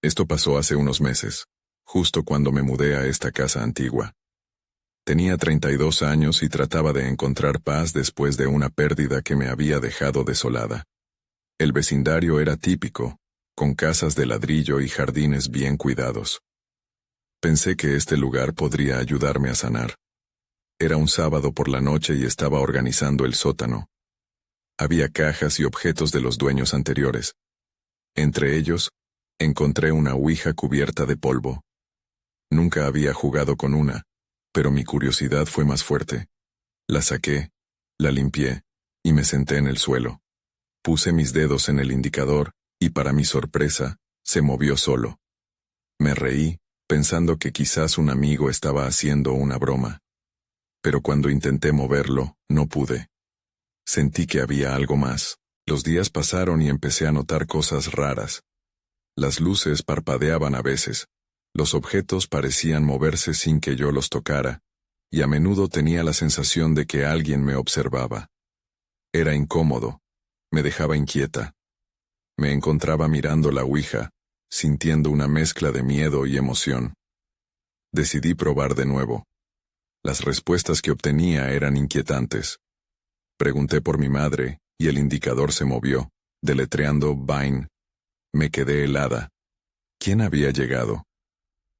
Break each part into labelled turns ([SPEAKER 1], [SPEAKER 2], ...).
[SPEAKER 1] Esto pasó hace unos meses, justo cuando me mudé a esta casa antigua. Tenía 32 años y trataba de encontrar paz después de una pérdida que me había dejado desolada. El vecindario era típico, con casas de ladrillo y jardines bien cuidados. Pensé que este lugar podría ayudarme a sanar. Era un sábado por la noche y estaba organizando el sótano. Había cajas y objetos de los dueños anteriores. Entre ellos, encontré una ouija cubierta de polvo. Nunca había jugado con una, pero mi curiosidad fue más fuerte. La saqué, la limpié, y me senté en el suelo. Puse mis dedos en el indicador, y para mi sorpresa, se movió solo. Me reí, pensando que quizás un amigo estaba haciendo una broma. Pero cuando intenté moverlo, no pude. Sentí que había algo más. Los días pasaron y empecé a notar cosas raras. Las luces parpadeaban a veces. Los objetos parecían moverse sin que yo los tocara, y a menudo tenía la sensación de que alguien me observaba. Era incómodo. Me dejaba inquieta. Me encontraba mirando la ouija, sintiendo una mezcla de miedo y emoción. Decidí probar de nuevo. Las respuestas que obtenía eran inquietantes. Pregunté por mi madre, y el indicador se movió, deletreando Vine. Me quedé helada. ¿Quién había llegado?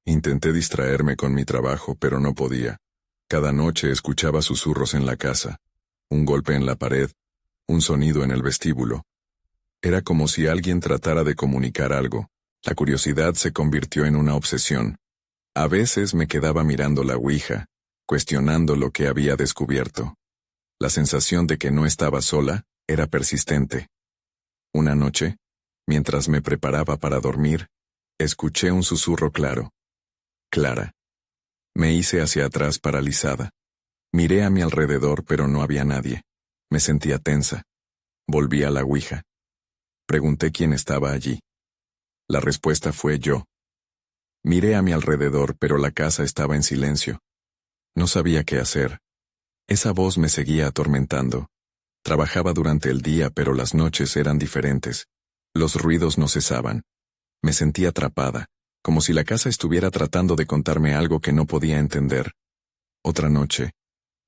[SPEAKER 1] Intenté distraerme con mi trabajo, pero no podía. Cada noche escuchaba susurros en la casa, un golpe en la pared, un sonido en el vestíbulo. Era como si alguien tratara de comunicar algo. La curiosidad se convirtió en una obsesión. A veces me quedaba mirando la ouija, cuestionando lo que había descubierto. La sensación de que no estaba sola era persistente. Una noche, mientras me preparaba para dormir, escuché un susurro claro. Clara. Me hice hacia atrás paralizada. Miré a mi alrededor, pero no había nadie. Me sentía tensa. Volví a la ouija. Pregunté quién estaba allí. La respuesta fue yo. Miré a mi alrededor, pero la casa estaba en silencio. No sabía qué hacer. Esa voz me seguía atormentando. Trabajaba durante el día, pero las noches eran diferentes. Los ruidos no cesaban. Me sentía atrapada, como si la casa estuviera tratando de contarme algo que no podía entender. Otra noche,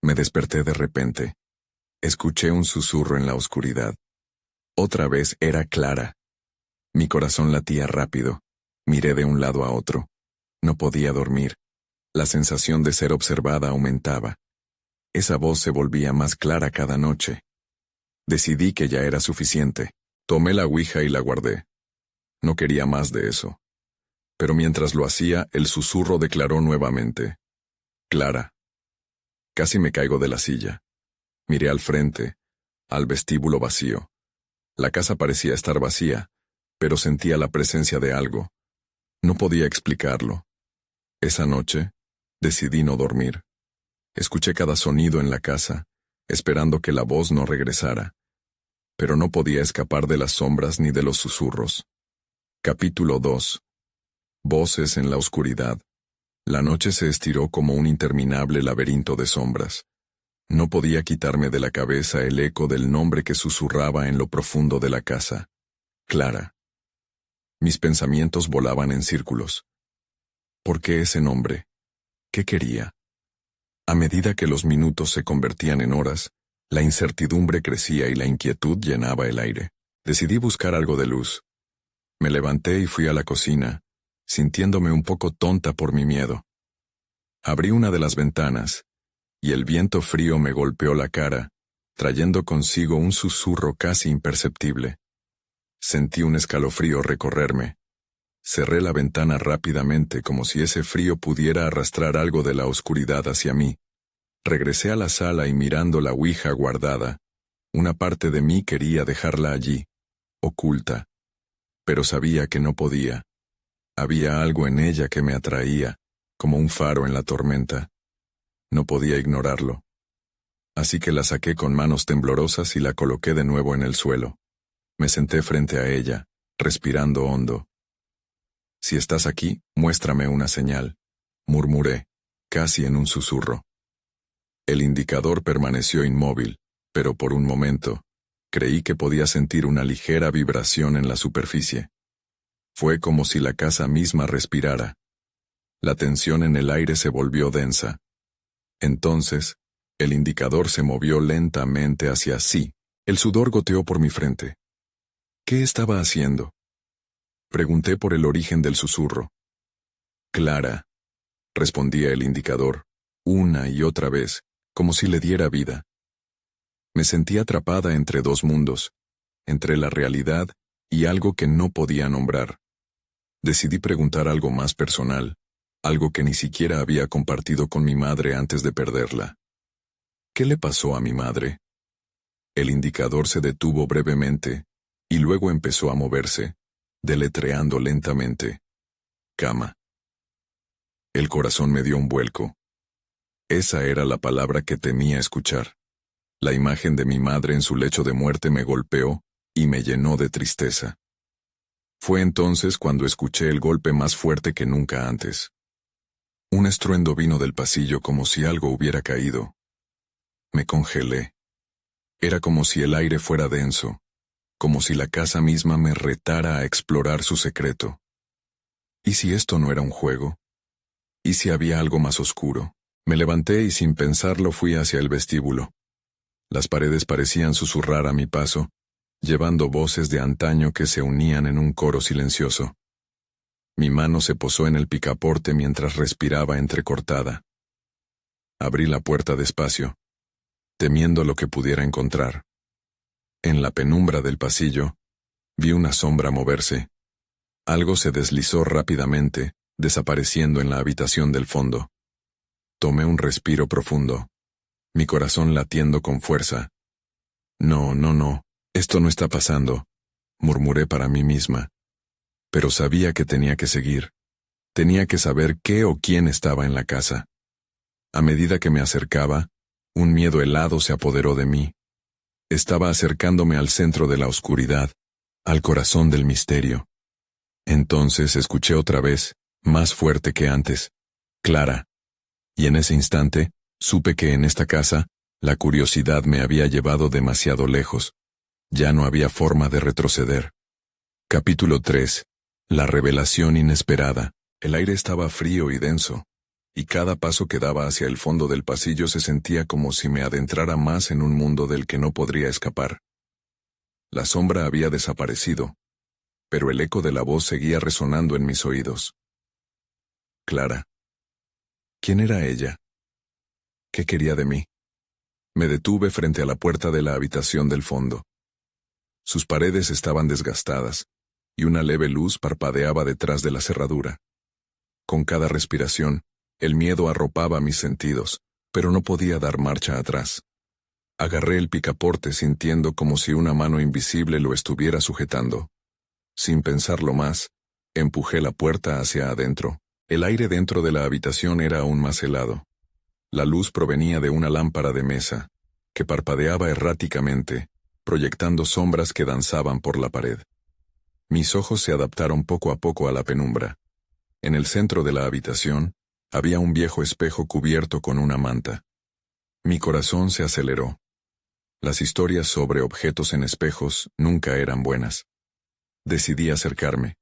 [SPEAKER 1] me desperté de repente. Escuché un susurro en la oscuridad. Otra vez era Clara. Mi corazón latía rápido. Miré de un lado a otro. No podía dormir. La sensación de ser observada aumentaba. Esa voz se volvía más clara cada noche. Decidí que ya era suficiente. Tomé la ouija y la guardé. No quería más de eso. Pero mientras lo hacía, el susurro declaró nuevamente. Clara. Casi me caigo de la silla. Miré al frente, al vestíbulo vacío. La casa parecía estar vacía, pero sentía la presencia de algo. No podía explicarlo. Esa noche, decidí no dormir. Escuché cada sonido en la casa, esperando que la voz no regresara. Pero no podía escapar de las sombras ni de los susurros. Capítulo 2. Voces en la oscuridad. La noche se estiró como un interminable laberinto de sombras. No podía quitarme de la cabeza el eco del nombre que susurraba en lo profundo de la casa. Clara. Mis pensamientos volaban en círculos. ¿Por qué ese nombre? ¿Qué quería? A medida que los minutos se convertían en horas, la incertidumbre crecía y la inquietud llenaba el aire. Decidí buscar algo de luz. Me levanté y fui a la cocina, sintiéndome un poco tonta por mi miedo. Abrí una de las ventanas, y el viento frío me golpeó la cara, trayendo consigo un susurro casi imperceptible. Sentí un escalofrío recorrerme. Cerré la ventana rápidamente como si ese frío pudiera arrastrar algo de la oscuridad hacia mí. Regresé a la sala y mirando la ouija guardada, una parte de mí quería dejarla allí, oculta. Pero sabía que no podía. Había algo en ella que me atraía, como un faro en la tormenta. No podía ignorarlo. Así que la saqué con manos temblorosas y la coloqué de nuevo en el suelo. Me senté frente a ella, respirando hondo. Si estás aquí, muéstrame una señal, murmuré, casi en un susurro. El indicador permaneció inmóvil, pero por un momento, creí que podía sentir una ligera vibración en la superficie. Fue como si la casa misma respirara. La tensión en el aire se volvió densa. Entonces, el indicador se movió lentamente hacia sí. El sudor goteó por mi frente. ¿Qué estaba haciendo? Pregunté por el origen del susurro. Clara, respondía el indicador, una y otra vez, como si le diera vida. Me sentí atrapada entre dos mundos, entre la realidad y algo que no podía nombrar. Decidí preguntar algo más personal, algo que ni siquiera había compartido con mi madre antes de perderla. ¿Qué le pasó a mi madre? El indicador se detuvo brevemente, y luego empezó a moverse, deletreando lentamente. Cama. El corazón me dio un vuelco. Esa era la palabra que temía escuchar. La imagen de mi madre en su lecho de muerte me golpeó y me llenó de tristeza. Fue entonces cuando escuché el golpe más fuerte que nunca antes. Un estruendo vino del pasillo como si algo hubiera caído. Me congelé. Era como si el aire fuera denso, como si la casa misma me retara a explorar su secreto. ¿Y si esto no era un juego? ¿Y si había algo más oscuro? Me levanté y sin pensarlo fui hacia el vestíbulo. Las paredes parecían susurrar a mi paso, llevando voces de antaño que se unían en un coro silencioso. Mi mano se posó en el picaporte mientras respiraba entrecortada. Abrí la puerta despacio, temiendo lo que pudiera encontrar. En la penumbra del pasillo, vi una sombra moverse. Algo se deslizó rápidamente, desapareciendo en la habitación del fondo. Tomé un respiro profundo, mi corazón latiendo con fuerza. No, esto no está pasando, murmuré para mí misma. Pero sabía que tenía que seguir. Tenía que saber qué o quién estaba en la casa. A medida que me acercaba, un miedo helado se apoderó de mí. Estaba acercándome al centro de la oscuridad, al corazón del misterio. Entonces escuché otra vez, más fuerte que antes, Clara. Y en ese instante, supe que en esta casa, la curiosidad me había llevado demasiado lejos. Ya no había forma de retroceder. Capítulo 3. La revelación inesperada. El aire estaba frío y denso, y cada paso que daba hacia el fondo del pasillo se sentía como si me adentrara más en un mundo del que no podría escapar. La sombra había desaparecido, pero el eco de la voz seguía resonando en mis oídos. Clara. ¿Quién era ella? ¿Qué quería de mí? Me detuve frente a la puerta de la habitación del fondo. Sus paredes estaban desgastadas, y una leve luz parpadeaba detrás de la cerradura. Con cada respiración, el miedo arropaba mis sentidos, pero no podía dar marcha atrás. Agarré el picaporte sintiendo como si una mano invisible lo estuviera sujetando. Sin pensarlo más, empujé la puerta hacia adentro. El aire dentro de la habitación era aún más helado. La luz provenía de una lámpara de mesa, que parpadeaba erráticamente, proyectando sombras que danzaban por la pared. Mis ojos se adaptaron poco a poco a la penumbra. En el centro de la habitación, había un viejo espejo cubierto con una manta. Mi corazón se aceleró. Las historias sobre objetos en espejos nunca eran buenas. Decidí acercarme.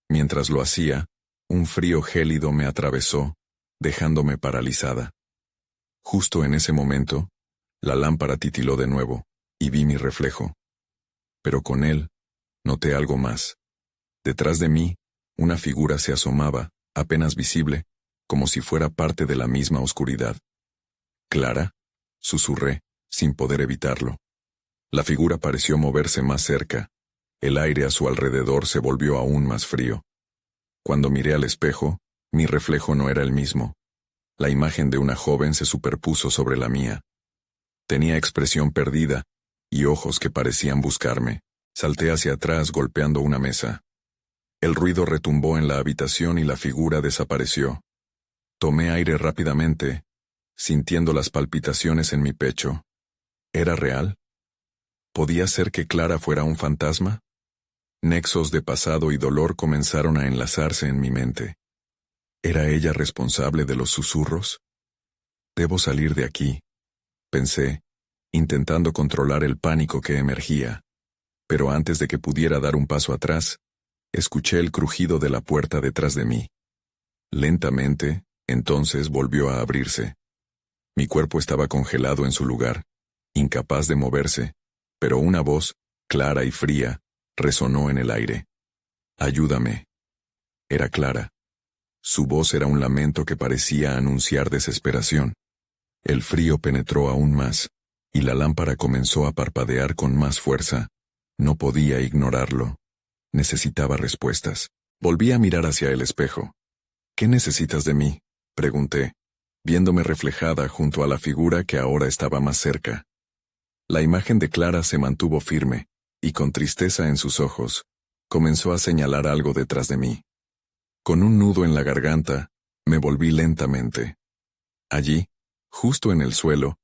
[SPEAKER 1] Mientras lo hacía, un frío gélido me atravesó, dejándome paralizada. Justo en ese momento, la lámpara titiló de nuevo, y vi mi reflejo. Pero con él, noté algo más. Detrás de mí, una figura se asomaba, apenas visible, como si fuera parte de la misma oscuridad. «¿Clara?», susurré, sin poder evitarlo. La figura pareció moverse más cerca. El aire a su alrededor se volvió aún más frío. Cuando miré al espejo, mi reflejo no era el mismo. La imagen de una joven se superpuso sobre la mía. Tenía expresión perdida, y ojos que parecían buscarme. Salté hacia atrás golpeando una mesa. El ruido retumbó en la habitación y la figura desapareció. Tomé aire rápidamente, sintiendo las palpitaciones en mi pecho. ¿Era real? ¿Podía ser que Clara fuera un fantasma? Nexos de pasado y dolor comenzaron a enlazarse en mi mente. ¿Era ella responsable de los susurros? Debo salir de aquí, pensé, intentando controlar el pánico que emergía. Pero antes de que pudiera dar un paso atrás, Escuché el crujido de la puerta detrás de mí. Lentamente, entonces volvió a abrirse. Mi cuerpo estaba congelado en su lugar, incapaz de moverse, pero una voz, clara y fría, resonó en el aire. «Ayúdame». Era Clara. Su voz era un lamento que parecía anunciar desesperación. El frío penetró aún más, y la lámpara comenzó a parpadear con más fuerza. No podía ignorarlo. Necesitaba respuestas. Volví a mirar hacia el espejo. «¿Qué necesitas de mí?», pregunté, viéndome reflejada junto a la figura que ahora estaba más cerca. La imagen de Clara se mantuvo firme, y con tristeza en sus ojos, comenzó a señalar algo detrás de mí. Con un nudo en la garganta, me volví lentamente. Allí, justo en el suelo,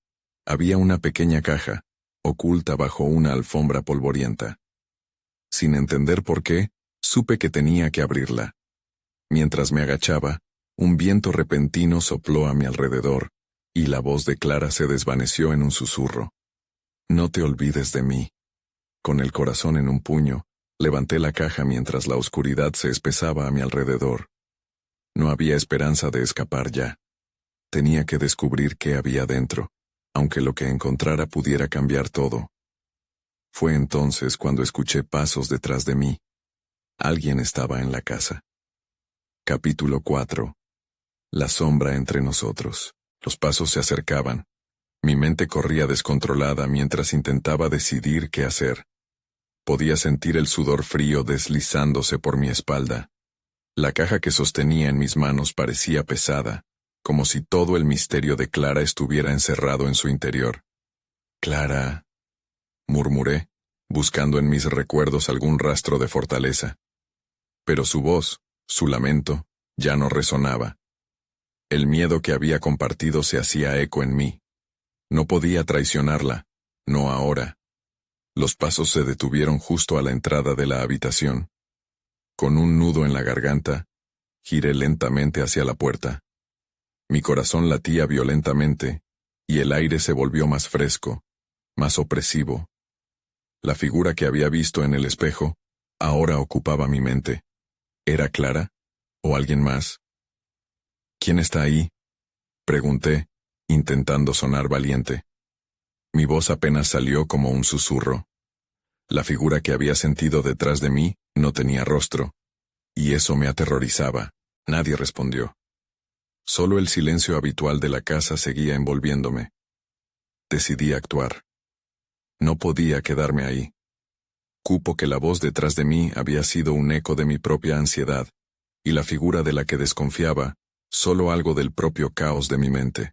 [SPEAKER 1] había una pequeña caja, oculta bajo una alfombra polvorienta. Sin entender por qué, supe que tenía que abrirla. Mientras me agachaba, un viento repentino sopló a mi alrededor, y la voz de Clara se desvaneció en un susurro. «No te olvides de mí». Con el corazón en un puño, levanté la caja mientras la oscuridad se espesaba a mi alrededor. No había esperanza de escapar ya. Tenía que descubrir qué había dentro, aunque lo que encontrara pudiera cambiar todo. Fue entonces cuando escuché pasos detrás de mí. Alguien estaba en la casa. Capítulo 4. La sombra entre nosotros. Los pasos se acercaban. Mi mente corría descontrolada mientras intentaba decidir qué hacer. Podía sentir el sudor frío deslizándose por mi espalda. La caja que sostenía en mis manos parecía pesada, como si todo el misterio de Clara estuviera encerrado en su interior. «Clara», murmuré, buscando en mis recuerdos algún rastro de fortaleza. Pero su voz, su lamento, ya no resonaba. El miedo que había compartido se hacía eco en mí. No podía traicionarla, no ahora. Los pasos se detuvieron justo a la entrada de la habitación. Con un nudo en la garganta, giré lentamente hacia la puerta. Mi corazón latía violentamente, y el aire se volvió más fresco, más opresivo. La figura que había visto en el espejo, ahora ocupaba mi mente. ¿Era Clara? ¿O alguien más? «¿Quién está ahí?», pregunté, intentando sonar valiente. Mi voz apenas salió como un susurro. La figura que había sentido detrás de mí no tenía rostro, y eso me aterrorizaba. Nadie respondió. Solo el silencio habitual de la casa seguía envolviéndome. Decidí actuar. No podía quedarme ahí. Cupo que la voz detrás de mí había sido un eco de mi propia ansiedad, y la figura de la que desconfiaba, solo algo del propio caos de mi mente.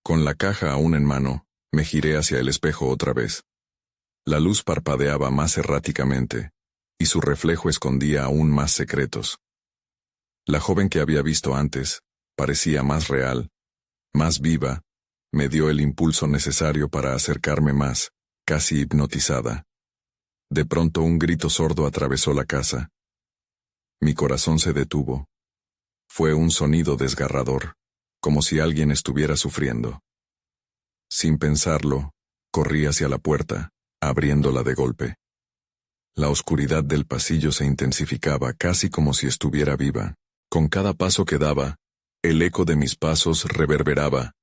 [SPEAKER 1] Con la caja aún en mano, me giré hacia el espejo otra vez. La luz parpadeaba más erráticamente, y su reflejo escondía aún más secretos. La joven que había visto antes, parecía más real, más viva, me dio el impulso necesario para acercarme más, casi hipnotizada. De pronto un grito sordo atravesó la casa. Mi corazón se detuvo. Fue un sonido desgarrador, como si alguien estuviera sufriendo. Sin pensarlo, corrí hacia la puerta, abriéndola de golpe. La oscuridad del pasillo se intensificaba casi como si estuviera viva. Con cada paso que daba, el eco de mis pasos reverberaba,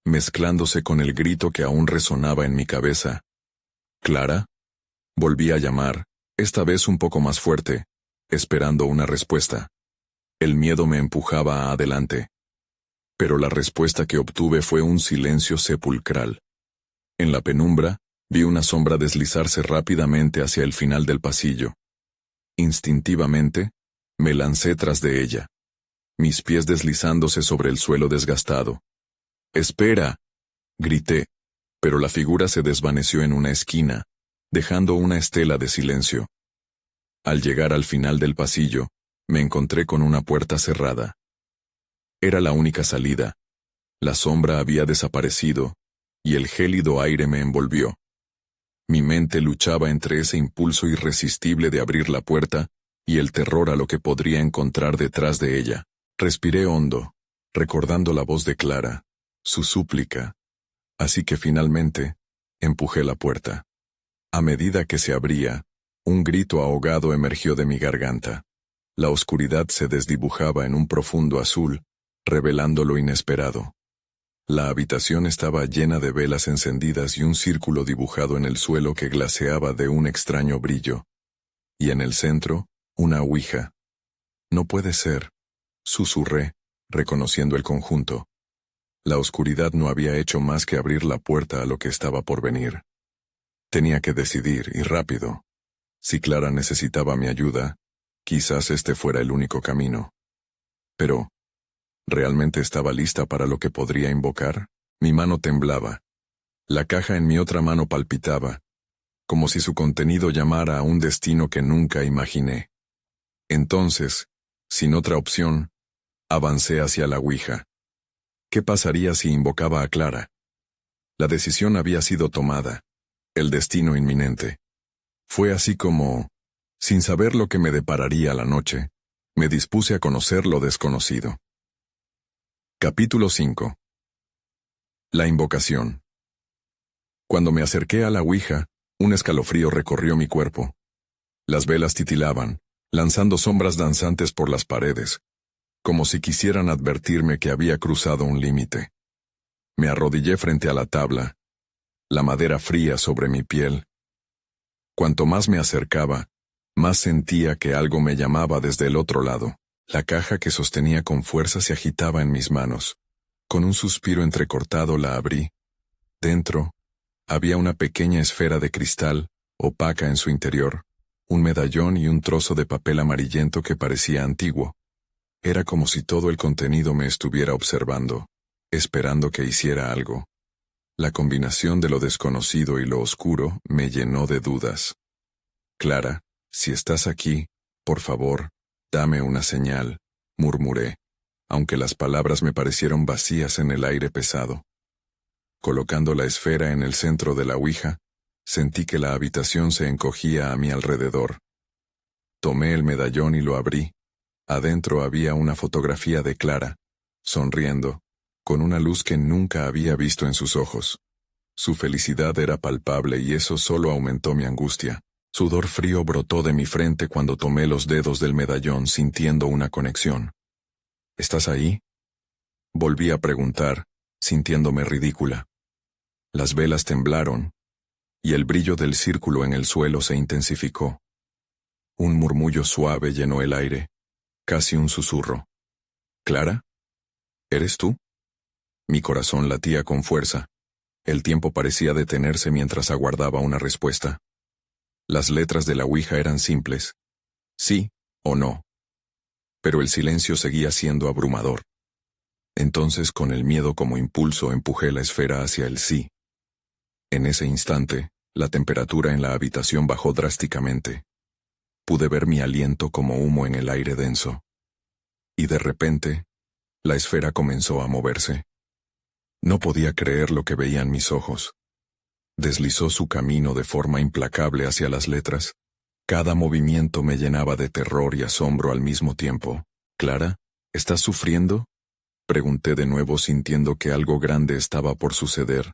[SPEAKER 1] mezclándose con el grito que aún resonaba en mi cabeza. «¿Clara?», volví a llamar, esta vez un poco más fuerte, esperando una respuesta. El miedo me empujaba adelante. Pero la respuesta que obtuve fue un silencio sepulcral. En la penumbra, vi una sombra deslizarse rápidamente hacia el final del pasillo. Instintivamente, me lancé tras de ella, mis pies deslizándose sobre el suelo desgastado. «¡Espera!», grité, pero la figura se desvaneció en una esquina, dejando una estela de silencio. Al llegar al final del pasillo, me encontré con una puerta cerrada. Era la única salida. La sombra había desaparecido, y el gélido aire me envolvió. Mi mente luchaba entre ese impulso irresistible de abrir la puerta y el terror a lo que podría encontrar detrás de ella. Respiré hondo, recordando la voz de Clara, su súplica. Así que finalmente, empujé la puerta. A medida que se abría, Un grito ahogado emergió de mi garganta. La oscuridad se desdibujaba en un profundo azul, revelando lo inesperado. La habitación estaba llena de velas encendidas y un círculo dibujado en el suelo que glaseaba de un extraño brillo. Y en el centro, una ouija. No puede ser, susurré, reconociendo el conjunto. La oscuridad no había hecho más que abrir la puerta a lo que estaba por venir. Tenía que decidir, y rápido. Si Clara necesitaba mi ayuda, quizás este fuera el único camino. Pero, ¿realmente estaba lista para lo que podría invocar? Mi mano temblaba. La caja en mi otra mano palpitaba, como si su contenido llamara a un destino que nunca imaginé. Entonces, sin otra opción, avancé hacia la ouija. ¿Qué pasaría si invocaba a Clara? La decisión había sido tomada, el destino inminente. Fue así como, sin saber lo que me depararía la noche, me dispuse a conocer lo desconocido. Capítulo 5. La invocación. Cuando me acerqué a la ouija, un escalofrío recorrió mi cuerpo. Las velas titilaban, lanzando sombras danzantes por las paredes, como si quisieran advertirme que había cruzado un límite. Me arrodillé frente a la tabla, la madera fría sobre mi piel. Cuanto más me acercaba, más sentía que algo me llamaba desde el otro lado. La caja que sostenía con fuerza se agitaba en mis manos. Con un suspiro entrecortado la abrí. Dentro, había una pequeña esfera de cristal, opaca en su interior, un medallón y un trozo de papel amarillento que parecía antiguo. Era como si todo el contenido me estuviera observando, esperando que hiciera algo. La combinación de lo desconocido y lo oscuro me llenó de dudas. Clara, si estás aquí, por favor, dame una señal, murmuré, aunque las palabras me parecieron vacías en el aire pesado. Colocando la esfera en el centro de la ouija, sentí que la habitación se encogía a mi alrededor. Tomé el medallón y lo abrí. Adentro había una fotografía de Clara, sonriendo, con una luz que nunca había visto en sus ojos. Su felicidad era palpable y eso solo aumentó mi angustia. Sudor frío brotó de mi frente cuando tomé los dedos del medallón sintiendo una conexión. ¿Estás ahí? Volví a preguntar, sintiéndome ridícula. Las velas temblaron, y el brillo del círculo en el suelo se intensificó. Un murmullo suave llenó el aire, casi un susurro. ¿Clara? ¿Eres tú? Mi corazón latía con fuerza. El tiempo parecía detenerse mientras aguardaba una respuesta. Las letras de la ouija eran simples. Sí o no. Pero el silencio seguía siendo abrumador. Entonces, con el miedo como impulso, empujé la esfera hacia el sí. En ese instante, la temperatura en la habitación bajó drásticamente. Pude ver mi aliento como humo en el aire denso. Y de repente, la esfera comenzó a moverse. No podía creer lo que veían mis ojos. Deslizó su camino de forma implacable hacia las letras. Cada movimiento me llenaba de terror y asombro al mismo tiempo. «Clara, ¿estás sufriendo?», pregunté de nuevo sintiendo que algo grande estaba por suceder.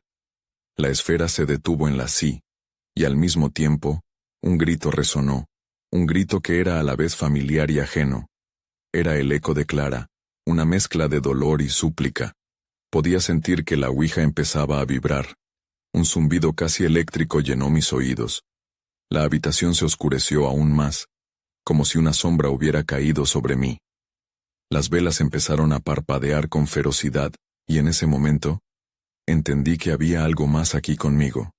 [SPEAKER 1] La esfera se detuvo en la sí, y al mismo tiempo, un grito resonó, un grito que era a la vez familiar y ajeno. Era el eco de Clara, una mezcla de dolor y súplica. Podía sentir que la ouija empezaba a vibrar. Un zumbido casi eléctrico llenó mis oídos. La habitación se oscureció aún más, como si una sombra hubiera caído sobre mí. Las velas empezaron a parpadear con ferocidad, y en ese momento, entendí que había algo más aquí conmigo.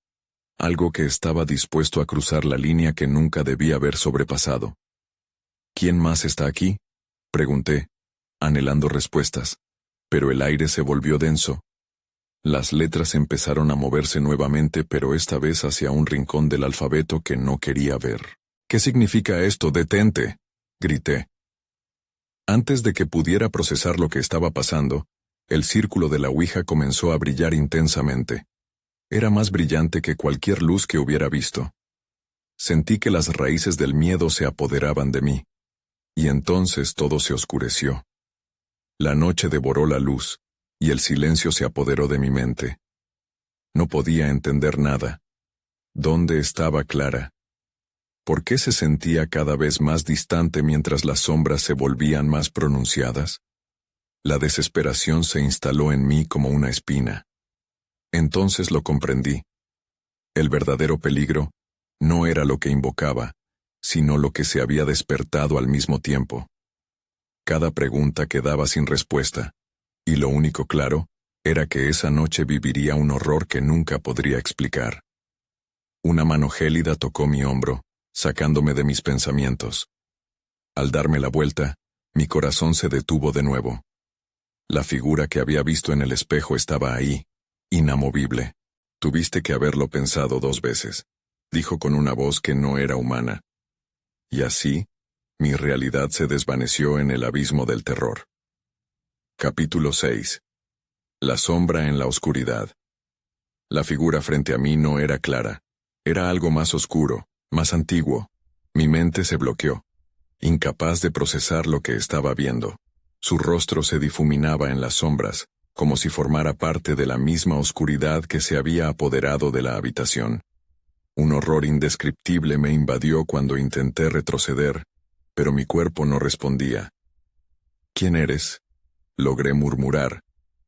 [SPEAKER 1] Algo que estaba dispuesto a cruzar la línea que nunca debía haber sobrepasado. ¿Quién más está aquí?, pregunté, anhelando respuestas, pero el aire se volvió denso. Las letras empezaron a moverse nuevamente, pero esta vez hacia un rincón del alfabeto que no quería ver. «¿Qué significa esto? ¡Detente!», grité. Antes de que pudiera procesar lo que estaba pasando, el círculo de la ouija comenzó a brillar intensamente. Era más brillante que cualquier luz que hubiera visto. Sentí que las raíces del miedo se apoderaban de mí. Y entonces todo se oscureció. La noche devoró la luz, y el silencio se apoderó de mi mente. No podía entender nada. ¿Dónde estaba Clara? ¿Por qué se sentía cada vez más distante mientras las sombras se volvían más pronunciadas? La desesperación se instaló en mí como una espina. Entonces lo comprendí. El verdadero peligro no era lo que invocaba, sino lo que se había despertado al mismo tiempo. Cada pregunta quedaba sin respuesta, y lo único claro era que esa noche viviría un horror que nunca podría explicar. Una mano gélida tocó mi hombro, sacándome de mis pensamientos. Al darme la vuelta, mi corazón se detuvo de nuevo. La figura que había visto en el espejo estaba ahí, inamovible. Tuviste que haberlo pensado 2 veces, dijo con una voz que no era humana. Y así, mi realidad se desvaneció en el abismo del terror. Capítulo 6. La sombra en la oscuridad. La figura frente a mí no era clara. Era algo más oscuro, más antiguo. Mi mente se bloqueó, incapaz de procesar lo que estaba viendo. Su rostro se difuminaba en las sombras, como si formara parte de la misma oscuridad que se había apoderado de la habitación. Un horror indescriptible me invadió cuando intenté retroceder, pero mi cuerpo no respondía. ¿Quién eres?, logré murmurar,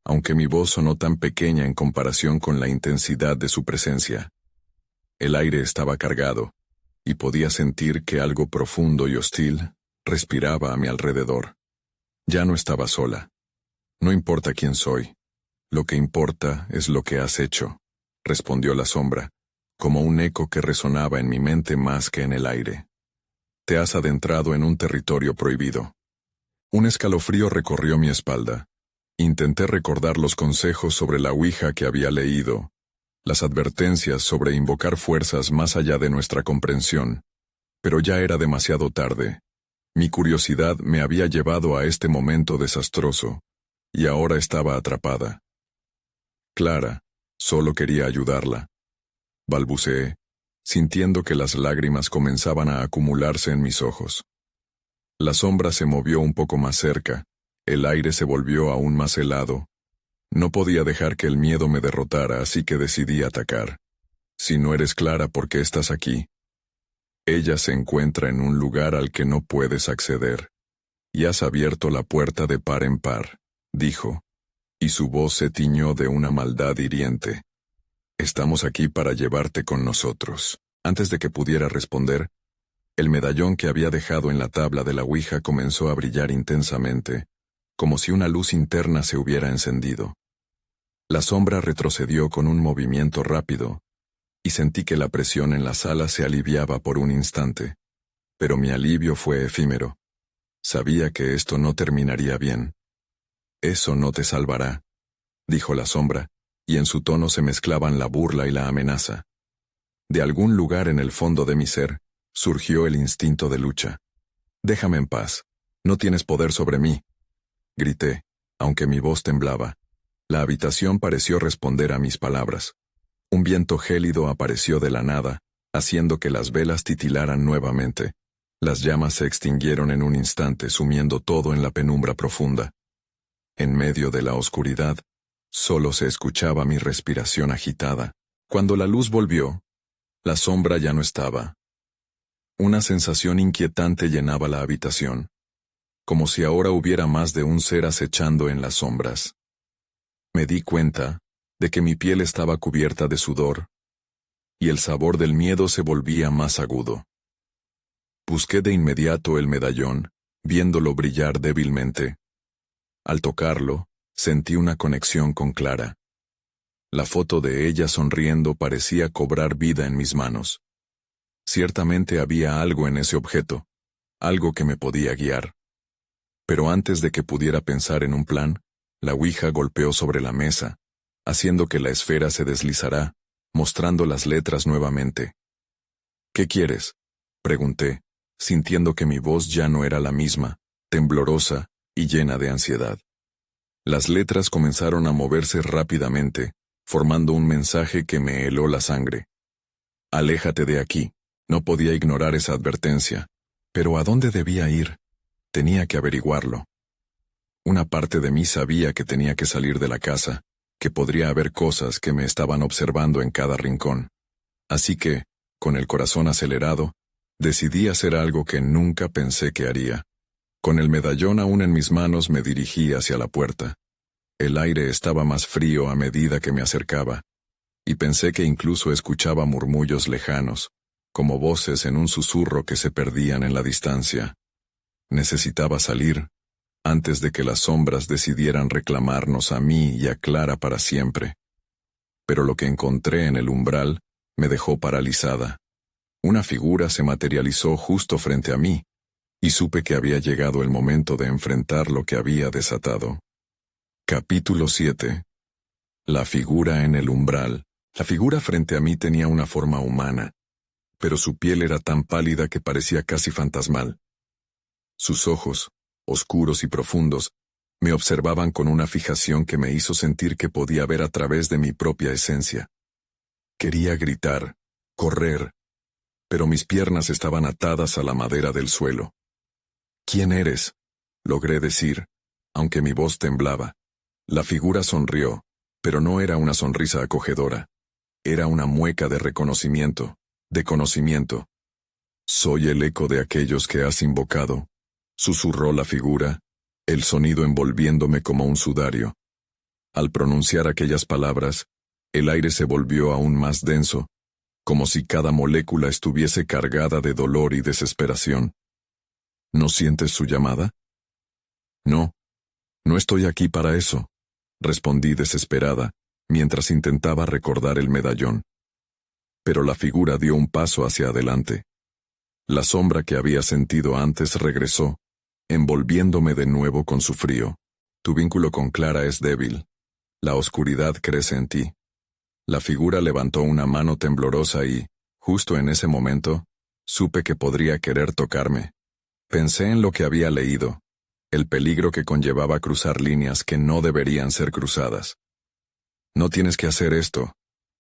[SPEAKER 1] aunque mi voz sonó tan pequeña en comparación con la intensidad de su presencia. El aire estaba cargado, y podía sentir que algo profundo y hostil respiraba a mi alrededor. Ya no estaba sola. No importa quién soy. Lo que importa es lo que has hecho, respondió la sombra, como un eco que resonaba en mi mente más que en el aire. Te has adentrado en un territorio prohibido. Un escalofrío recorrió mi espalda. Intenté recordar los consejos sobre la ouija que había leído, las advertencias sobre invocar fuerzas más allá de nuestra comprensión, pero ya era demasiado tarde. Mi curiosidad me había llevado a este momento desastroso, y ahora estaba atrapada. Clara, solo quería ayudarla. Balbuceé, sintiendo que las lágrimas comenzaban a acumularse en mis ojos. La sombra se movió un poco más cerca, el aire se volvió aún más helado. No podía dejar que el miedo me derrotara, así que decidí atacar. Si no eres Clara, ¿por qué estás aquí? Ella se encuentra en un lugar al que no puedes acceder. Y has abierto la puerta de par en par, dijo, y su voz se tiñó de una maldad hiriente. Estamos aquí para llevarte con nosotros. Antes de que pudiera responder, el medallón que había dejado en la tabla de la ouija comenzó a brillar intensamente, como si una luz interna se hubiera encendido. La sombra retrocedió con un movimiento rápido, y sentí que la presión en la sala se aliviaba por un instante. Pero mi alivio fue efímero. Sabía que esto no terminaría bien. Eso no te salvará, dijo la sombra, y en su tono se mezclaban la burla y la amenaza. De algún lugar en el fondo de mi ser, surgió el instinto de lucha. Déjame en paz, no tienes poder sobre mí, grité, aunque mi voz temblaba. La habitación pareció responder a mis palabras. Un viento gélido apareció de la nada, haciendo que las velas titilaran nuevamente. Las llamas se extinguieron en un instante, sumiendo todo en la penumbra profunda. En medio de la oscuridad, solo se escuchaba mi respiración agitada. Cuando la luz volvió, la sombra ya no estaba. Una sensación inquietante llenaba la habitación, como si ahora hubiera más de un ser acechando en las sombras. Me di cuenta de que mi piel estaba cubierta de sudor, y el sabor del miedo se volvía más agudo. Busqué de inmediato el medallón, viéndolo brillar débilmente. Al tocarlo, sentí una conexión con Clara. La foto de ella sonriendo parecía cobrar vida en mis manos. Ciertamente había algo en ese objeto, algo que me podía guiar. Pero antes de que pudiera pensar en un plan, la ouija golpeó sobre la mesa, haciendo que la esfera se deslizara, mostrando las letras nuevamente. ¿Qué quieres?, pregunté, sintiendo que mi voz ya no era la misma, temblorosa y llena de ansiedad. Las letras comenzaron a moverse rápidamente, formando un mensaje que me heló la sangre. Aléjate de aquí. No podía ignorar esa advertencia. Pero ¿a dónde debía ir? Tenía que averiguarlo. Una parte de mí sabía que tenía que salir de la casa, que podría haber cosas que me estaban observando en cada rincón. Así que, con el corazón acelerado, Decidí hacer algo que nunca pensé que haría. Con el medallón aún en mis manos me dirigí hacia la puerta. El aire estaba más frío a medida que me acercaba, y pensé que incluso escuchaba murmullos lejanos, como voces en un susurro que se perdían en la distancia. Necesitaba salir, antes de que las sombras decidieran reclamarnos a mí y a Clara para siempre. Pero lo que encontré en el umbral me dejó paralizada. Una figura se materializó justo frente a mí, y supe que había llegado el momento de enfrentar lo que había desatado. Capítulo 7. La figura en el umbral. La figura frente a mí tenía una forma humana, pero su piel era tan pálida que parecía casi fantasmal. Sus ojos, oscuros y profundos, me observaban con una fijación que me hizo sentir que podía ver a través de mi propia esencia. Quería gritar, correr, pero mis piernas estaban atadas a la madera del suelo. «¿Quién eres?», logré decir, aunque mi voz temblaba. La figura sonrió, pero no era una sonrisa acogedora. Era una mueca de reconocimiento, de conocimiento. «Soy el eco de aquellos que has invocado», susurró la figura, el sonido envolviéndome como un sudario. Al pronunciar aquellas palabras, el aire se volvió aún más denso, como si cada molécula estuviese cargada de dolor y desesperación. «¿No sientes su llamada?». «No, no estoy aquí para eso», respondí desesperada, mientras intentaba recordar el medallón. Pero la figura dio un paso hacia adelante. La sombra que había sentido antes regresó, envolviéndome de nuevo con su frío. «Tu vínculo con Clara es débil. La oscuridad crece en ti». La figura levantó una mano temblorosa y, justo en ese momento, supe que podría querer tocarme. Pensé en lo que había leído, el peligro que conllevaba cruzar líneas que no deberían ser cruzadas. «No tienes que hacer esto»,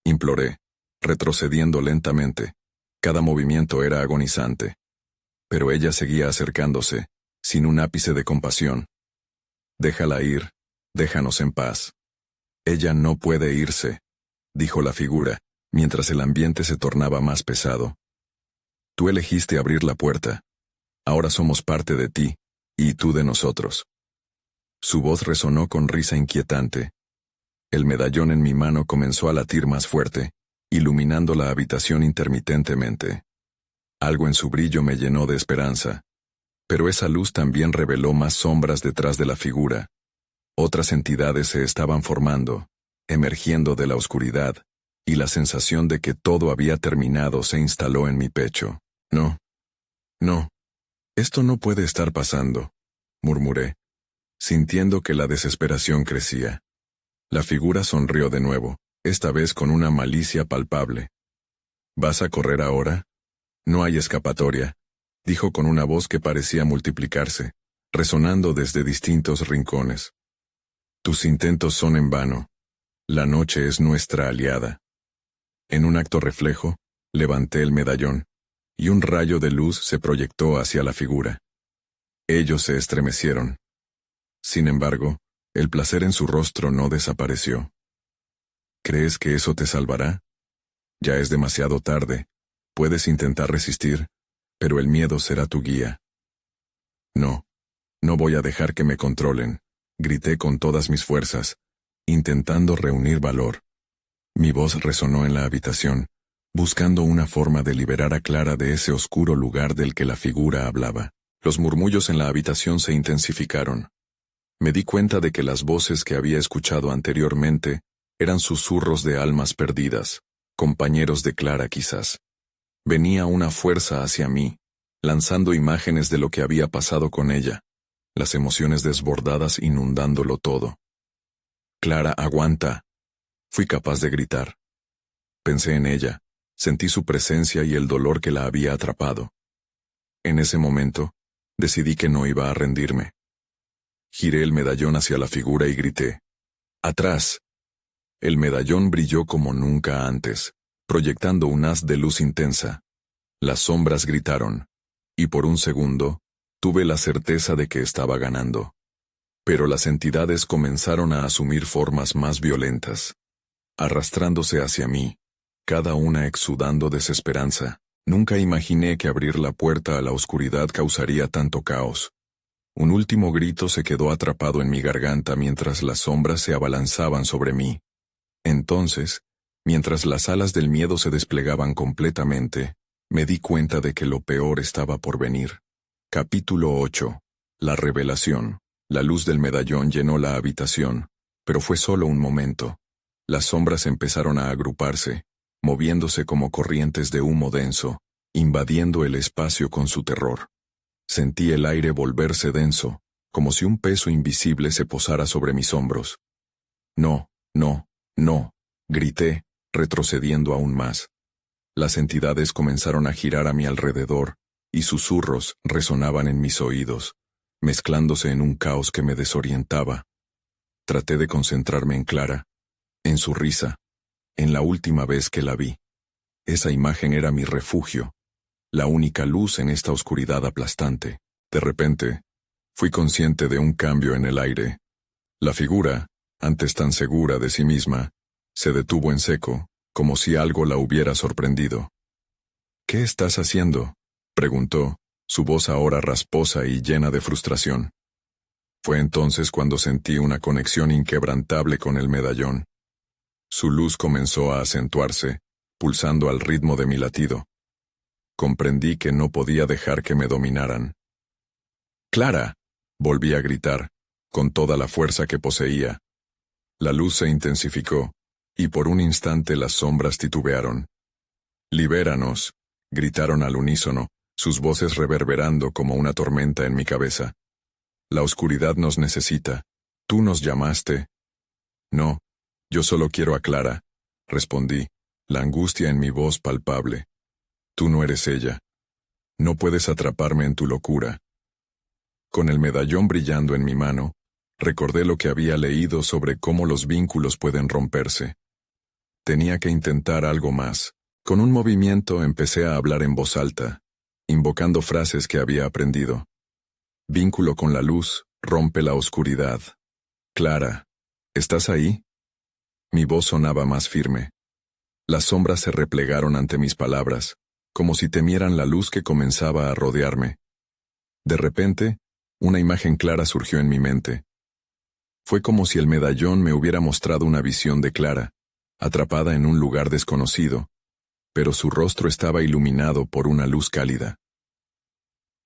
[SPEAKER 1] imploré, retrocediendo lentamente. Cada movimiento era agonizante. Pero ella seguía acercándose, sin un ápice de compasión. «Déjala ir, déjanos en paz». «Ella no puede irse», dijo la figura, mientras el ambiente se tornaba más pesado. «Tú elegiste abrir la puerta. Ahora somos parte de ti, y tú de nosotros». Su voz resonó con risa inquietante. El medallón en mi mano comenzó a latir más fuerte, iluminando la habitación intermitentemente. Algo en su brillo me llenó de esperanza. Pero esa luz también reveló más sombras detrás de la figura. Otras entidades se estaban formando, emergiendo de la oscuridad, y la sensación de que todo había terminado se instaló en mi pecho. «No. No. Esto no puede estar pasando», murmuré, sintiendo que la desesperación crecía. La figura sonrió de nuevo, esta vez con una malicia palpable. «¿Vas a correr ahora? No hay escapatoria», dijo con una voz que parecía multiplicarse, resonando desde distintos rincones. «Tus intentos son en vano. La noche es nuestra aliada». En un acto reflejo, levanté el medallón, y un rayo de luz se proyectó hacia la figura. Ellos se estremecieron. Sin embargo, el placer en su rostro no desapareció. «¿Crees que eso te salvará? Ya es demasiado tarde. Puedes intentar resistir, pero el miedo será tu guía». «No, no voy a dejar que me controlen», grité con todas mis fuerzas, intentando reunir valor. Mi voz resonó en la habitación, buscando una forma de liberar a Clara de ese oscuro lugar del que la figura hablaba. Los murmullos en la habitación se intensificaron. Me di cuenta de que las voces que había escuchado anteriormente eran susurros de almas perdidas, compañeros de Clara quizás. Venía una fuerza hacia mí, lanzando imágenes de lo que había pasado con ella, las emociones desbordadas inundándolo todo. «Clara, aguanta». Fui capaz de gritar. Pensé en ella, sentí su presencia y el dolor que la había atrapado. En ese momento, decidí que no iba a rendirme. Giré el medallón hacia la figura y grité: «¡Atrás!». El medallón brilló como nunca antes, proyectando un haz de luz intensa. Las sombras gritaron, y por un segundo, tuve la certeza de que estaba ganando. Pero las entidades comenzaron a asumir formas más violentas, arrastrándose hacia mí, cada una exudando desesperanza, Nunca imaginé que abrir la puerta a la oscuridad causaría tanto caos. Un último grito se quedó atrapado en mi garganta mientras las sombras se abalanzaban sobre mí. Entonces, mientras las alas del miedo se desplegaban completamente, me di cuenta de que lo peor estaba por venir. Capítulo 8. La revelación. La luz del medallón llenó la habitación, pero fue solo un momento. Las sombras empezaron a agruparse, moviéndose como corrientes de humo denso, invadiendo el espacio con su terror. Sentí el aire volverse denso, como si un peso invisible se posara sobre mis hombros. No, no, no, grité, retrocediendo aún más. Las entidades comenzaron a girar a mi alrededor, y susurros resonaban en mis oídos, mezclándose en un caos que me desorientaba. Traté de concentrarme en Clara, en su risa, en la última vez que la vi. Esa imagen era mi refugio, la única luz en esta oscuridad aplastante. De repente, fui consciente de un cambio en el aire. La figura, antes tan segura de sí misma, se detuvo en seco, como si algo la hubiera sorprendido. «¿Qué estás haciendo?», preguntó, su voz ahora rasposa y llena de frustración. Fue entonces cuando sentí una conexión inquebrantable con el medallón. Su luz comenzó a acentuarse, pulsando al ritmo de mi latido. Comprendí que no podía dejar que me dominaran. «¡Clara!», volví a gritar, con toda la fuerza que poseía. La luz se intensificó, y por un instante las sombras titubearon. «¡Libéranos!», gritaron al unísono, sus voces reverberando como una tormenta en mi cabeza. «La oscuridad nos necesita. ¿Tú nos llamaste?» «No, yo solo quiero a Clara», respondí, la angustia en mi voz palpable. «Tú no eres ella. No puedes atraparme en tu locura». Con el medallón brillando en mi mano, recordé lo que había leído sobre cómo los vínculos pueden romperse. Tenía que intentar algo más. Con un movimiento empecé a hablar en voz alta, invocando frases que había aprendido. «Vínculo con la luz, rompe la oscuridad. Clara, ¿estás ahí?». Mi voz sonaba más firme. Las sombras se replegaron ante mis palabras, como si temieran la luz que comenzaba a rodearme. De repente, una imagen clara surgió en mi mente. Fue como si el medallón me hubiera mostrado una visión de Clara, atrapada en un lugar desconocido, pero su rostro estaba iluminado por una luz cálida.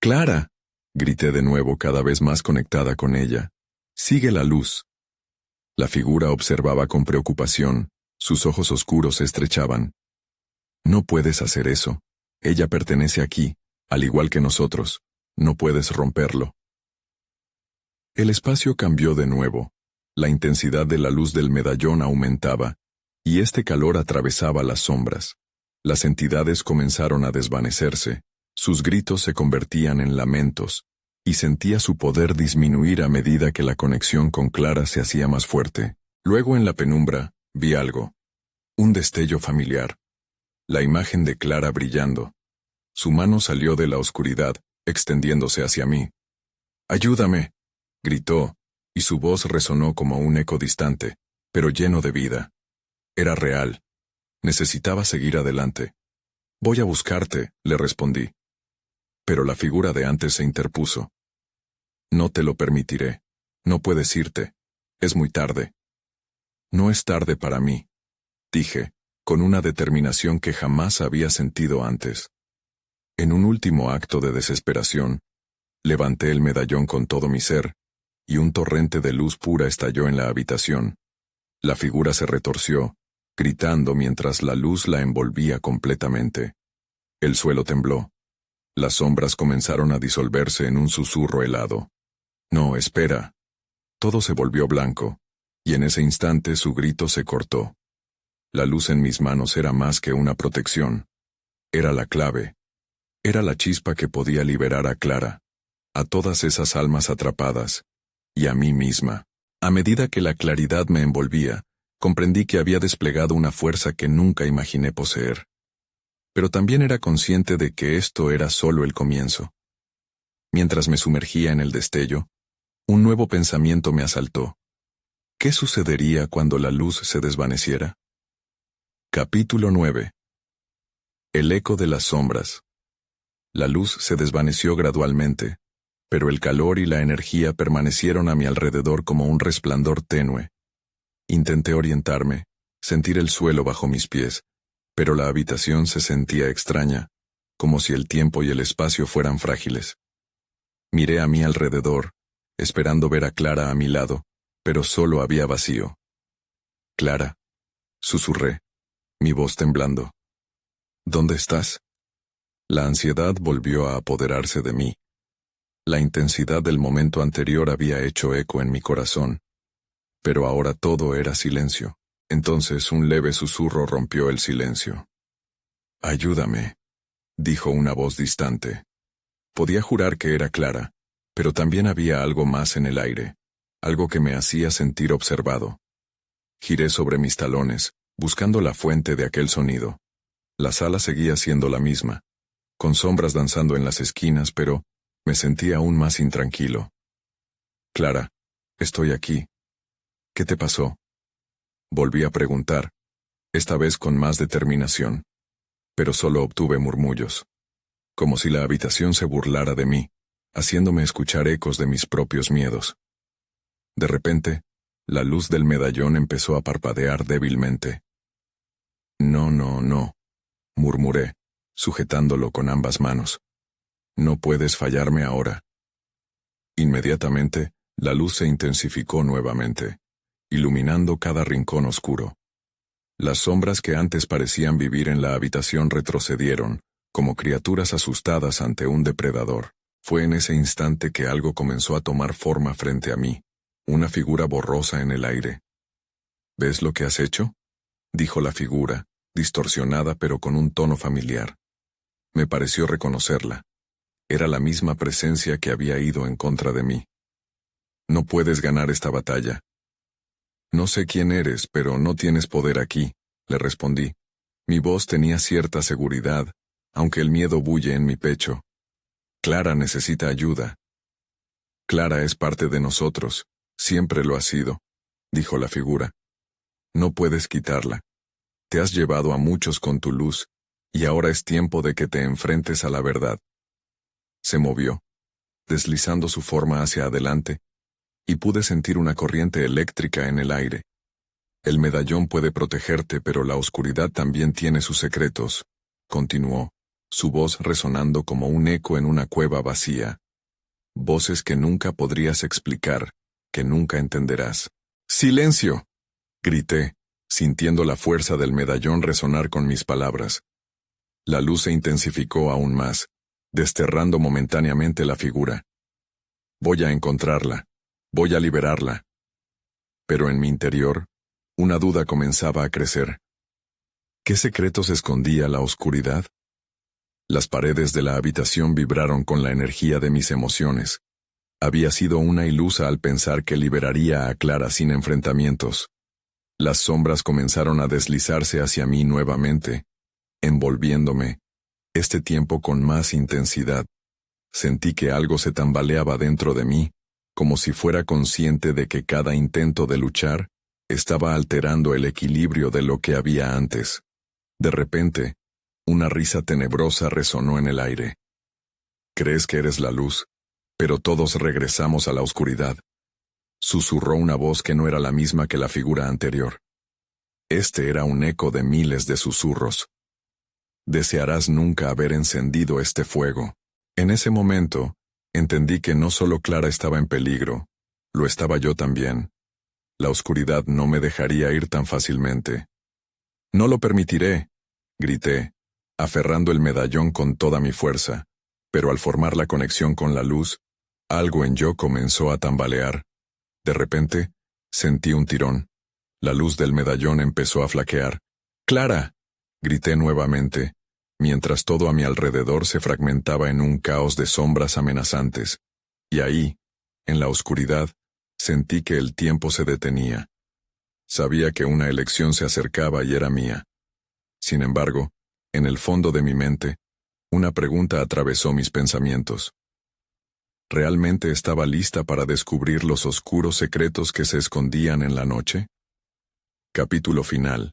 [SPEAKER 1] «¡Clara!», grité de nuevo, cada vez más conectada con ella. «Sigue la luz». La figura observaba con preocupación, sus ojos oscuros se estrechaban. «No puedes hacer eso. Ella pertenece aquí, al igual que nosotros. No puedes romperlo». El espacio cambió de nuevo. La intensidad de la luz del medallón aumentaba, y este calor atravesaba las sombras. Las entidades comenzaron a desvanecerse, sus gritos se convertían en lamentos, y sentía su poder disminuir a medida que la conexión con Clara se hacía más fuerte. Luego en la penumbra, vi algo. Un destello familiar. La imagen de Clara brillando. Su mano salió de la oscuridad, extendiéndose hacia mí. «¡Ayúdame!», gritó, y su voz resonó como un eco distante, pero lleno de vida. Era real. Necesitaba seguir adelante. «Voy a buscarte», le respondí. Pero la figura de antes se interpuso. «No te lo permitiré. No puedes irte. Es muy tarde». «No es tarde para mí», dije, con una determinación que jamás había sentido antes. En un último acto de desesperación, levanté el medallón con todo mi ser, y un torrente de luz pura estalló en la habitación. La figura se retorció, gritando mientras la luz la envolvía completamente. El suelo tembló. Las sombras comenzaron a disolverse en un susurro helado. «No, espera». Todo se volvió blanco, y en ese instante su grito se cortó. La luz en mis manos era más que una protección. Era la clave. Era la chispa que podía liberar a Clara, a todas esas almas atrapadas, y a mí misma. A medida que la claridad me envolvía, comprendí que había desplegado una fuerza que nunca imaginé poseer. Pero también era consciente de que esto era solo el comienzo. Mientras me sumergía en el destello, un nuevo pensamiento me asaltó. ¿Qué sucedería cuando la luz se desvaneciera? Capítulo 9. El eco de las sombras. La luz se desvaneció gradualmente, pero el calor y la energía permanecieron a mi alrededor como un resplandor tenue. Intenté orientarme, sentir el suelo bajo mis pies, pero la habitación se sentía extraña, como si el tiempo y el espacio fueran frágiles. Miré a mi alrededor, esperando ver a Clara a mi lado, pero solo había vacío. «Clara», susurré, mi voz temblando. «¿Dónde estás?» La ansiedad volvió a apoderarse de mí. La intensidad del momento anterior había hecho eco en mi corazón, pero ahora todo era silencio. Entonces un leve susurro rompió el silencio. «Ayúdame», dijo una voz distante. Podía jurar que era Clara, pero también había algo más en el aire, algo que me hacía sentir observado. Giré sobre mis talones, buscando la fuente de aquel sonido. La sala seguía siendo la misma, con sombras danzando en las esquinas, pero me sentía aún más intranquilo. «Clara, estoy aquí. ¿Qué te pasó?». Volví a preguntar, esta vez con más determinación, pero solo obtuve murmullos, como si la habitación se burlara de mí, haciéndome escuchar ecos de mis propios miedos. De repente, la luz del medallón empezó a parpadear débilmente. «No, no, no», murmuré, sujetándolo con ambas manos. «No puedes fallarme ahora». Inmediatamente, la luz se intensificó nuevamente, iluminando cada rincón oscuro. Las sombras que antes parecían vivir en la habitación retrocedieron, como criaturas asustadas ante un depredador. Fue en ese instante que algo comenzó a tomar forma frente a mí, una figura borrosa en el aire. «¿Ves lo que has hecho?», dijo la figura, distorsionada pero con un tono familiar. Me pareció reconocerla. Era la misma presencia que había ido en contra de mí. «No puedes ganar esta batalla». «No sé quién eres, pero no tienes poder aquí», le respondí. Mi voz tenía cierta seguridad, aunque el miedo bulle en mi pecho. «Clara necesita ayuda». «Clara es parte de nosotros, siempre lo ha sido», dijo la figura. «No puedes quitarla. Te has llevado a muchos con tu luz, y ahora es tiempo de que te enfrentes a la verdad». Se movió, deslizando su forma hacia adelante, y pude sentir una corriente eléctrica en el aire. «El medallón puede protegerte, pero la oscuridad también tiene sus secretos», continuó, su voz resonando como un eco en una cueva vacía. «Voces que nunca podrías explicar, que nunca entenderás». «¡Silencio!», grité, sintiendo la fuerza del medallón resonar con mis palabras. La luz se intensificó aún más, desterrando momentáneamente la figura. «Voy a encontrarla. Voy a liberarla». Pero en mi interior, una duda comenzaba a crecer. ¿Qué secretos escondía la oscuridad? Las paredes de la habitación vibraron con la energía de mis emociones. Había sido una ilusa al pensar que liberaría a Clara sin enfrentamientos. Las sombras comenzaron a deslizarse hacia mí nuevamente, envolviéndome, este tiempo con más intensidad. Sentí que algo se tambaleaba dentro de mí, como si fuera consciente de que cada intento de luchar estaba alterando el equilibrio de lo que había antes. De repente, una risa tenebrosa resonó en el aire. «Crees que eres la luz, pero todos regresamos a la oscuridad», susurró una voz que no era la misma que la figura anterior. Este era un eco de miles de susurros. «Desearás nunca haber encendido este fuego». En ese momento, entendí que no solo Clara estaba en peligro, lo estaba yo también. La oscuridad no me dejaría ir tan fácilmente. «No lo permitiré», grité, aferrando el medallón con toda mi fuerza, pero al formar la conexión con la luz, algo en yo comenzó a tambalear. De repente, sentí un tirón. La luz del medallón empezó a flaquear. «¡Clara!», grité nuevamente, mientras todo a mi alrededor se fragmentaba en un caos de sombras amenazantes. Y ahí, en la oscuridad, sentí que el tiempo se detenía. Sabía que una elección se acercaba y era mía. Sin embargo, en el fondo de mi mente, una pregunta atravesó mis pensamientos. ¿Realmente estaba lista para descubrir los oscuros secretos que se escondían en la noche? Capítulo final.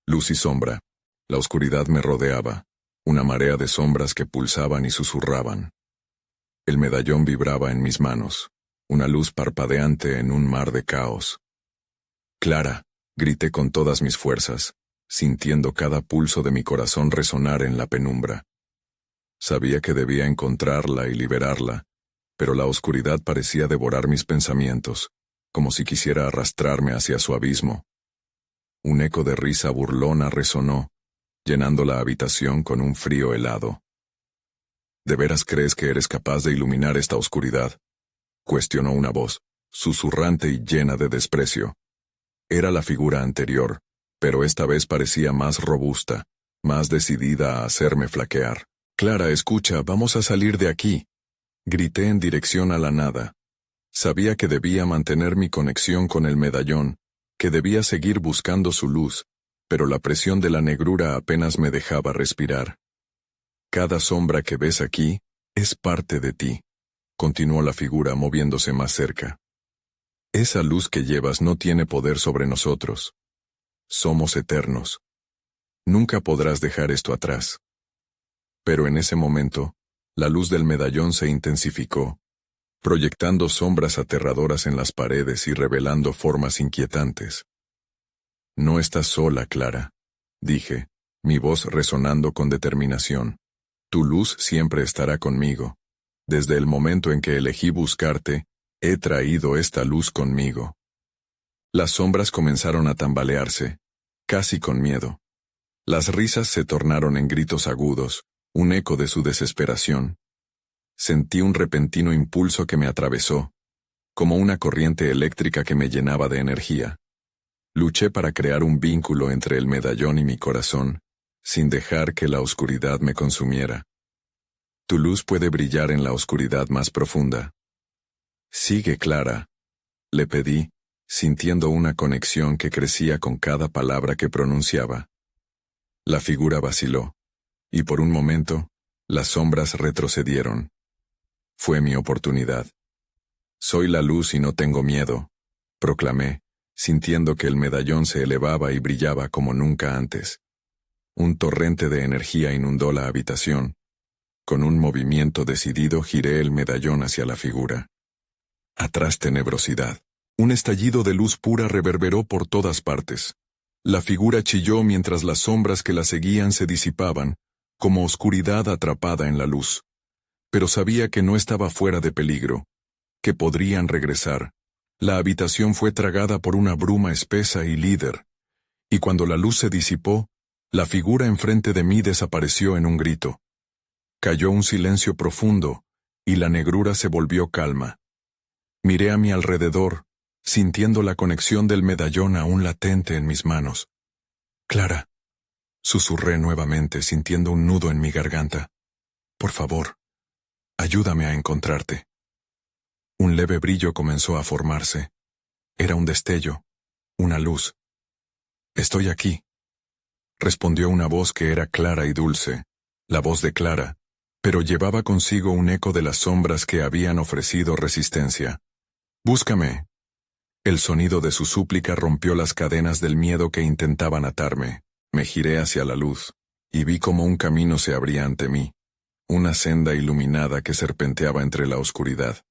[SPEAKER 1] Luz y sombra. La oscuridad me rodeaba, una marea de sombras que pulsaban y susurraban. El medallón vibraba en mis manos, una luz parpadeante en un mar de caos. «Clara», grité con todas mis fuerzas, sintiendo cada pulso de mi corazón resonar en la penumbra. Sabía que debía encontrarla y liberarla, pero la oscuridad parecía devorar mis pensamientos, como si quisiera arrastrarme hacia su abismo. Un eco de risa burlona resonó, llenando la habitación con un frío helado. «¿De veras crees que eres capaz de iluminar esta oscuridad?», cuestionó una voz, susurrante y llena de desprecio. Era la figura anterior, pero esta vez parecía más robusta, más decidida a hacerme flaquear. «Clara, escucha, vamos a salir de aquí», grité en dirección a la nada. Sabía que debía mantener mi conexión con el medallón, que debía seguir buscando su luz, pero la presión de la negrura apenas me dejaba respirar. «Cada sombra que ves aquí es parte de ti», continuó la figura moviéndose más cerca. «Esa luz que llevas no tiene poder sobre nosotros. Somos eternos. Nunca podrás dejar esto atrás». Pero en ese momento, la luz del medallón se intensificó, proyectando sombras aterradoras en las paredes y revelando formas inquietantes. «No estás sola, Clara», dije, mi voz resonando con determinación. «Tu luz siempre estará conmigo. Desde el momento en que elegí buscarte, he traído esta luz conmigo». Las sombras comenzaron a tambalearse, casi con miedo. Las risas se tornaron en gritos agudos, un eco de su desesperación. Sentí un repentino impulso que me atravesó, como una corriente eléctrica que me llenaba de energía. Luché para crear un vínculo entre el medallón y mi corazón, sin dejar que la oscuridad me consumiera. «Tu luz puede brillar en la oscuridad más profunda». «Sigue, Clara», le pedí, sintiendo una conexión que crecía con cada palabra que pronunciaba. La figura vaciló, y por un momento, las sombras retrocedieron. Fue mi oportunidad. «Soy la luz y no tengo miedo», proclamé, sintiendo que el medallón se elevaba y brillaba como nunca antes. Un torrente de energía inundó la habitación. Con un movimiento decidido giré el medallón hacia la figura. Atrás tenebrosidad. Un estallido de luz pura reverberó por todas partes. La figura chilló mientras las sombras que la seguían se disipaban, como oscuridad atrapada en la luz. Pero sabía que no estaba fuera de peligro, que podrían regresar. La habitación fue tragada por una bruma espesa y líder, y cuando la luz se disipó, la figura enfrente de mí desapareció en un grito. Cayó un silencio profundo, y la negrura se volvió calma. Miré a mi alrededor, sintiendo la conexión del medallón aún latente en mis manos. «Clara», susurré nuevamente, sintiendo un nudo en mi garganta. «Por favor, ayúdame a encontrarte». Un leve brillo comenzó a formarse. Era un destello, una luz. «Estoy aquí», respondió una voz que era clara y dulce, la voz de Clara, pero llevaba consigo un eco de las sombras que habían ofrecido resistencia. «Búscame». El sonido de su súplica rompió las cadenas del miedo que intentaban atarme. Me giré hacia la luz, y vi cómo un camino se abría ante mí, una senda iluminada que serpenteaba entre la oscuridad.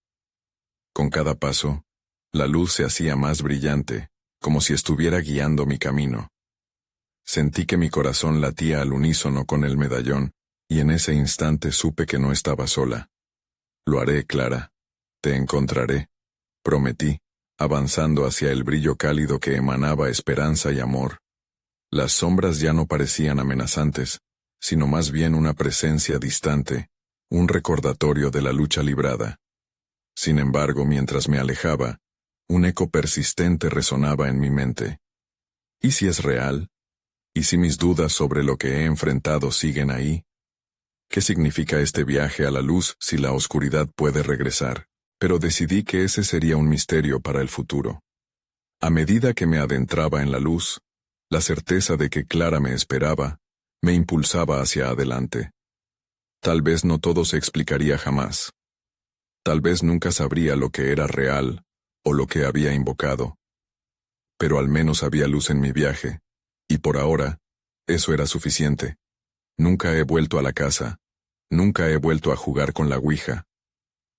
[SPEAKER 1] Con cada paso, la luz se hacía más brillante, como si estuviera guiando mi camino. Sentí que mi corazón latía al unísono con el medallón, y en ese instante supe que no estaba sola. «Lo haré, Clara. Te encontraré», prometí, avanzando hacia el brillo cálido que emanaba esperanza y amor. Las sombras ya no parecían amenazantes, sino más bien una presencia distante, un recordatorio de la lucha librada. Sin embargo, mientras me alejaba, un eco persistente resonaba en mi mente. ¿Y si es real? ¿Y si mis dudas sobre lo que he enfrentado siguen ahí? ¿Qué significa este viaje a la luz si la oscuridad puede regresar? Pero decidí que ese sería un misterio para el futuro. A medida que me adentraba en la luz, la certeza de que Clara me esperaba, me impulsaba hacia adelante. Tal vez no todo se explicaría jamás. Tal vez nunca sabría lo que era real, o lo que había invocado. Pero al menos había luz en mi viaje, y por ahora, eso era suficiente. Nunca he vuelto a la casa. Nunca he vuelto a jugar con la ouija.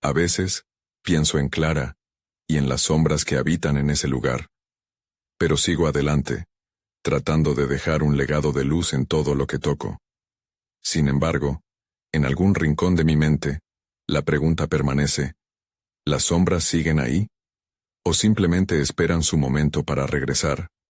[SPEAKER 1] A veces, pienso en Clara, y en las sombras que habitan en ese lugar. Pero sigo adelante, tratando de dejar un legado de luz en todo lo que toco. Sin embargo, en algún rincón de mi mente, la pregunta permanece: ¿las sombras siguen ahí? ¿O simplemente esperan su momento para regresar?